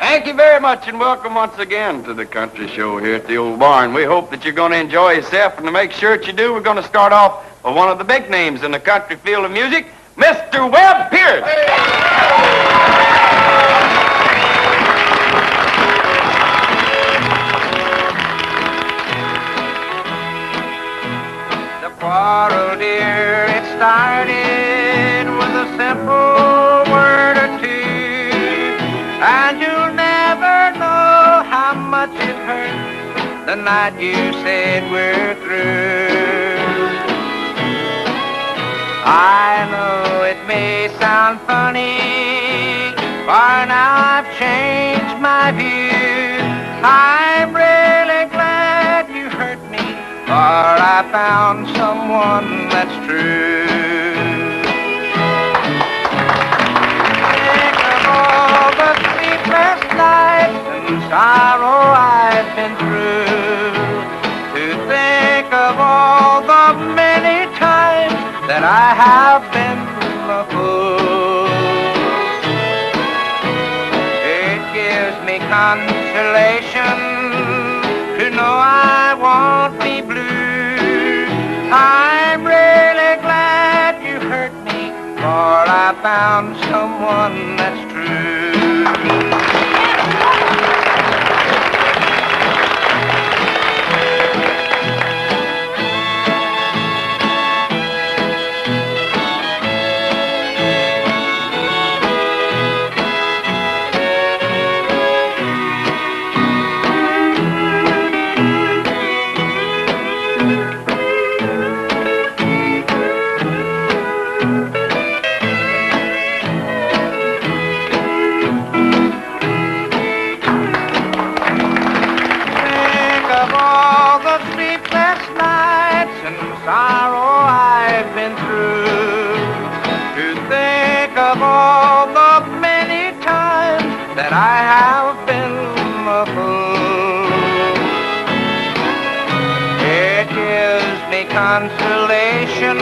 Thank you very much, and welcome once again to the country show here at the old barn. We hope that you're going to enjoy yourself, and to make sure that you do, we're going to start off with one of the big names in the country field of music, Mr. Webb Pierce. The quarrel, dear, it started with a simple word or two, and you'll never know how much it hurt the night you said we're through. I know it may sound funny, for now I've changed my view. I'm really glad you hurt me, for I found someone that's true. Think of all the sleepless nights and sorrow I've been through, to think of all the many times that I have been a fool. It gives me consolation to know I won't be blue. I'm really glad you hurt me, for I found someone that's true. Sorrow I've been through, to think of all the many times that I have been a fool. It gives me consolation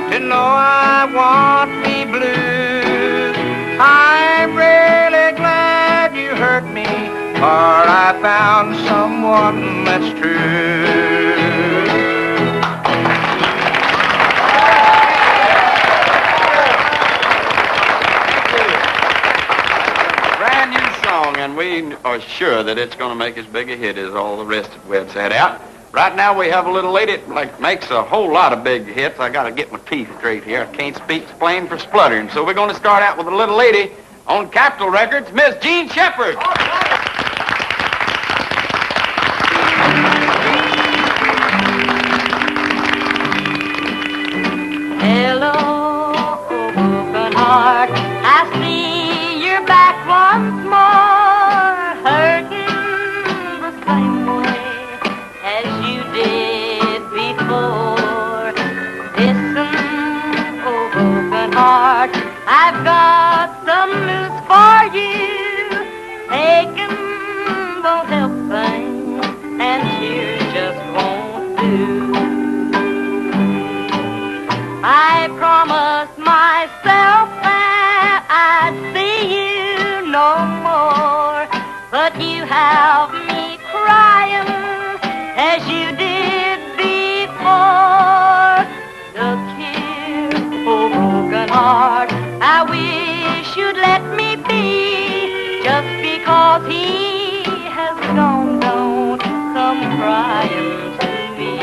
to know I won't be blue. I'm really glad you hurt me, for I found someone that's true. And we are sure that it's going to make as big a hit as all the rest of Webb's had out. Right now we have a little lady that makes a whole lot of big hits. I got to get my teeth straight here. I can't speak plain for spluttering. So we're going to start out with a little lady on Capitol Records, Miss Jean Shepherd. Hello, open heart, I see you're back once more. Heart, I've got some news for you. Taking won't help things, and tears just won't do. I promised myself that I'd see you no more, but you have me crying as you did before. Look here, oh broken heart, I wish you'd let me be. Just because he has gone, don't come crying to me.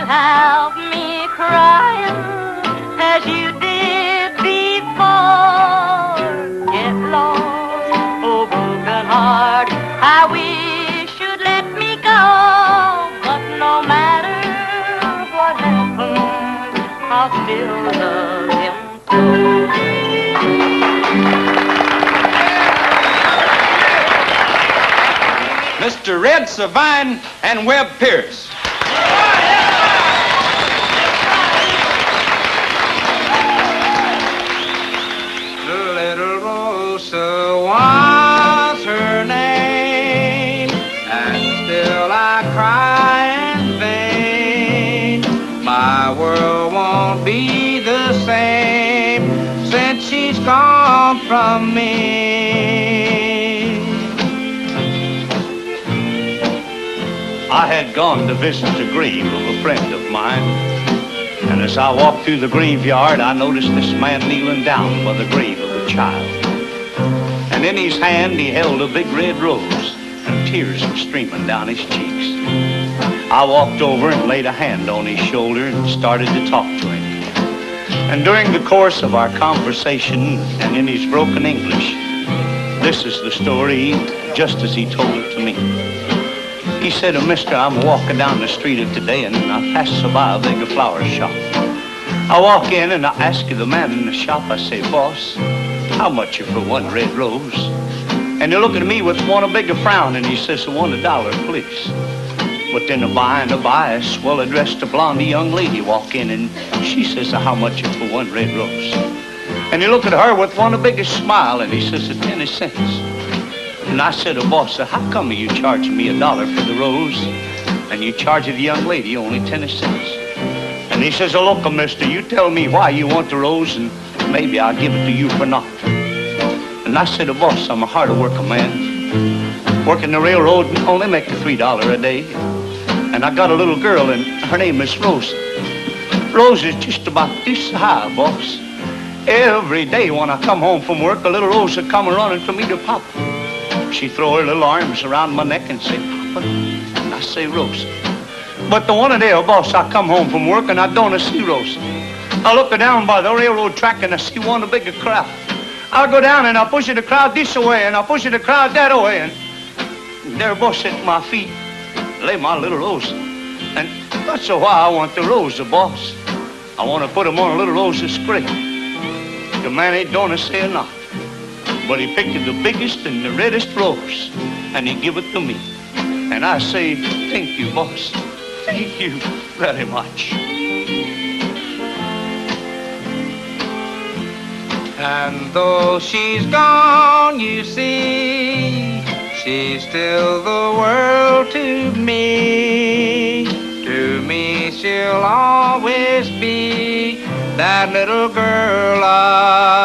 Have me crying as you did before. Get lost, oh broken heart, I wish you'd let me go, but no Mr. Red Savine and Webb Pierce. Little Rosa was her name, and still I cry in vain. My world won't be the same since she's gone from me. I had gone to visit the grave of a friend of mine. And as I walked through the graveyard, I noticed this man kneeling down by the grave of a child. And in his hand, he held a big red rose, and tears were streaming down his cheeks. I walked over and laid a hand on his shoulder and started to talk to him. And during the course of our conversation, and in his broken English, this is the story just as he told it to me. He said, mister, I'm walking down the street of today and I pass by a big flower shop. I walk in and I ask the man in the shop, I say, boss, how much for one red rose? And he looked at me with one a bigger frown and he says, $1, please. But then by and by, a well-dressed blondie young lady walk in and she says, how much for one red rose? And he looked at her with one a bigger smile and he says, 10 cents. And I said, boss, how come you charge me $1 for the rose and you charge the young lady only 10 cents? And he says, look, mister, you tell me why you want the rose and maybe I'll give it to you for naught. And I said, boss, I'm a hard working man. Working the railroad and only make $3 a day. And I got a little girl and her name is Rose. Rose is just about this high, boss. Every day when I come home from work, a little Rose would come running to me to Papa. She throw her little arms around my neck and say, Papa. And I say, Rose. But the one day, boss, I come home from work and I don't see Rose. I look down by the railroad track and I see one a bigger crowd. I go down and I push the crowd this way and I push the crowd that way. And there, boss, at my feet, lay my little Rose. And that's why I want the rose, boss. I want to put him on a little rose's grave. The man ain't gonna say enough. But he picked the biggest and the reddest rose, and he give it to me. And I say, thank you, boss. Thank you very much. And though she's gone, you see, she's still the world to me. To me, she'll always be that little girl I